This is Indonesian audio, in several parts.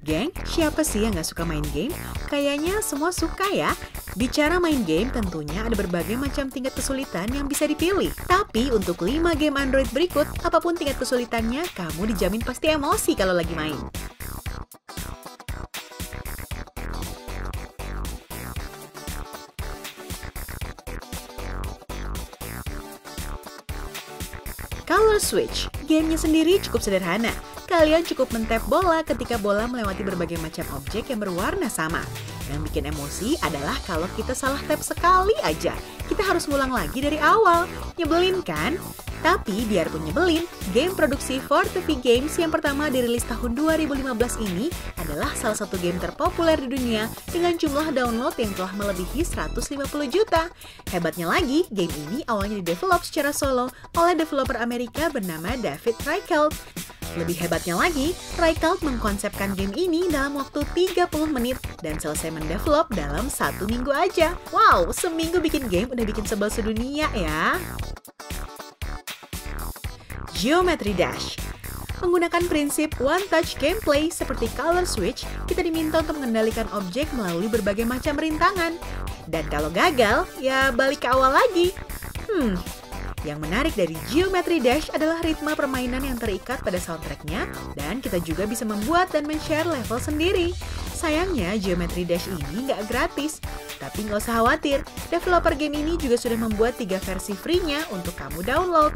Geng, siapa sih yang nggak suka main game? Kayaknya semua suka ya. Bicara main game, tentunya ada berbagai macam tingkat kesulitan yang bisa dipilih. Tapi untuk 5 game Android berikut, apapun tingkat kesulitannya, kamu dijamin pasti emosi kalau lagi main. Color Switch, gamenya sendiri cukup sederhana. Kalian cukup men-tap bola ketika bola melewati berbagai macam objek yang berwarna sama. Yang bikin emosi adalah kalau kita salah tap sekali aja. Kita harus ngulang lagi dari awal. Nyebelin kan? Tapi biarpun nyebelin, game produksi 4TV Games yang pertama dirilis tahun 2015 ini adalah salah satu game terpopuler di dunia dengan jumlah download yang telah melebihi 150 juta. Hebatnya lagi, game ini awalnya didevelop secara solo oleh developer Amerika bernama David Reichelt. Lebih hebatnya lagi, Reichelt mengkonsepkan game ini dalam waktu 30 menit dan selesai mendevelop dalam 1 minggu aja. Wow, seminggu bikin game udah bikin sebel sedunia ya. Geometry Dash. Menggunakan prinsip one-touch gameplay seperti Color Switch, kita diminta untuk mengendalikan objek melalui berbagai macam rintangan. Dan kalau gagal, ya balik ke awal lagi. Yang menarik dari Geometry Dash adalah ritme permainan yang terikat pada soundtracknya, dan kita juga bisa membuat dan men-share level sendiri. Sayangnya, Geometry Dash ini nggak gratis. Tapi nggak usah khawatir, developer game ini juga sudah membuat 3 versi free-nya untuk kamu download.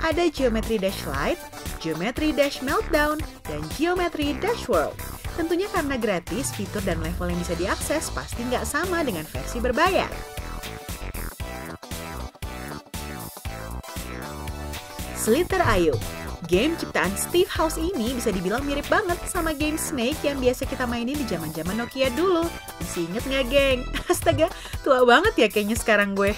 Ada Geometry Dash Lite, Geometry Dash Meltdown, dan Geometry Dash World. Tentunya karena gratis, fitur dan level yang bisa diakses pasti nggak sama dengan versi berbayar. Slither.io. Game ciptaan Steve House ini bisa dibilang mirip banget sama game Snake yang biasa kita mainin di zaman-zaman Nokia dulu. Masih inget nggak, geng? Astaga, tua banget ya kayaknya sekarang gue.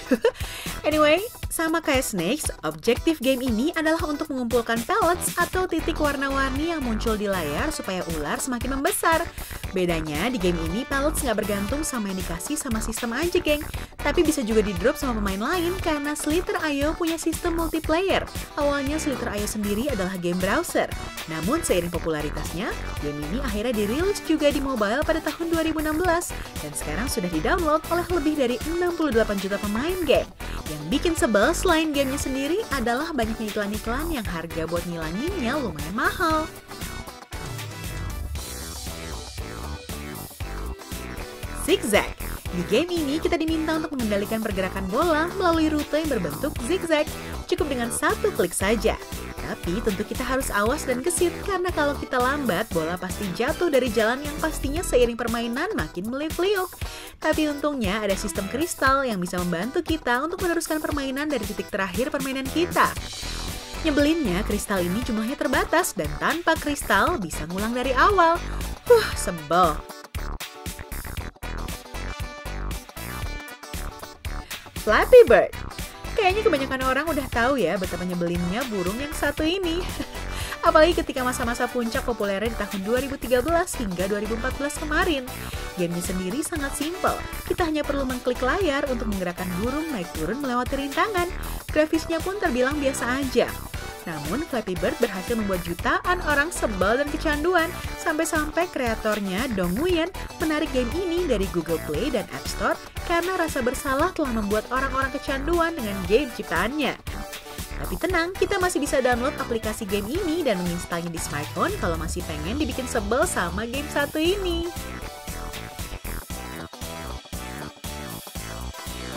Anyway, sama kayak Snakes, objektif game ini adalah untuk mengumpulkan pellets atau titik warna-warni yang muncul di layar supaya ular semakin membesar. Bedanya, di game ini pellets nggak bergantung sama yang dikasih sama sistem aja, geng. Tapi bisa juga di-drop sama pemain lain karena Slither.io punya sistem multiplayer. Awalnya Slither.io sendiri adalah game browser. Namun seiring popularitasnya, game ini akhirnya dirilis juga di mobile pada tahun 2016. Dan sekarang sudah di-download oleh lebih dari 68 juta pemain, geng. Yang bikin sebel selain gamenya sendiri adalah banyaknya iklan-iklan yang harga buat ngilanginnya lumayan mahal. Zigzag. Di game ini kita diminta untuk mengendalikan pergerakan bola melalui rute yang berbentuk zigzag. Cukup dengan 1 klik saja. Tapi tentu kita harus awas dan gesit karena kalau kita lambat, bola pasti jatuh dari jalan yang pastinya seiring permainan makin meliuk-liuk. Tapi untungnya ada sistem kristal yang bisa membantu kita untuk meneruskan permainan dari titik terakhir permainan kita. Nyebelinnya, kristal ini jumlahnya terbatas dan tanpa kristal bisa ngulang dari awal. Sebel. Flappy Bird. Kayaknya kebanyakan orang udah tahu ya betapa nyebelinnya burung yang satu ini. Apalagi ketika masa-masa puncak populernya di tahun 2013 hingga 2014 kemarin. Gamenya sendiri sangat simpel. Kita hanya perlu mengklik layar untuk menggerakkan burung naik turun melewati rintangan. Grafisnya pun terbilang biasa aja. Namun, Flappy Bird berhasil membuat jutaan orang sebel dan kecanduan, sampai-sampai kreatornya, Dong Nguyen, menarik game ini dari Google Play dan App Store karena rasa bersalah telah membuat orang-orang kecanduan dengan game ciptaannya. Tapi tenang, kita masih bisa download aplikasi game ini dan menginstalnya di smartphone kalau masih pengen dibikin sebel sama game satu ini.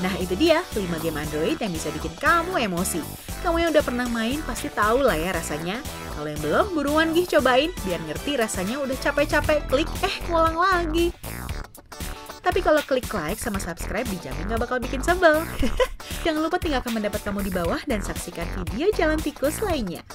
Nah itu dia 5 game Android yang bisa bikin kamu emosi. Kamu yang udah pernah main pasti tahu lah ya rasanya. Kalau yang belum, buruan gih cobain biar ngerti rasanya udah capek-capek klik ngulang lagi. Tapi kalau klik like sama subscribe dijamin gak bakal bikin sebel. Jangan lupa tinggalkan pendapat kamu di bawah dan saksikan video Jalan Tikus lainnya.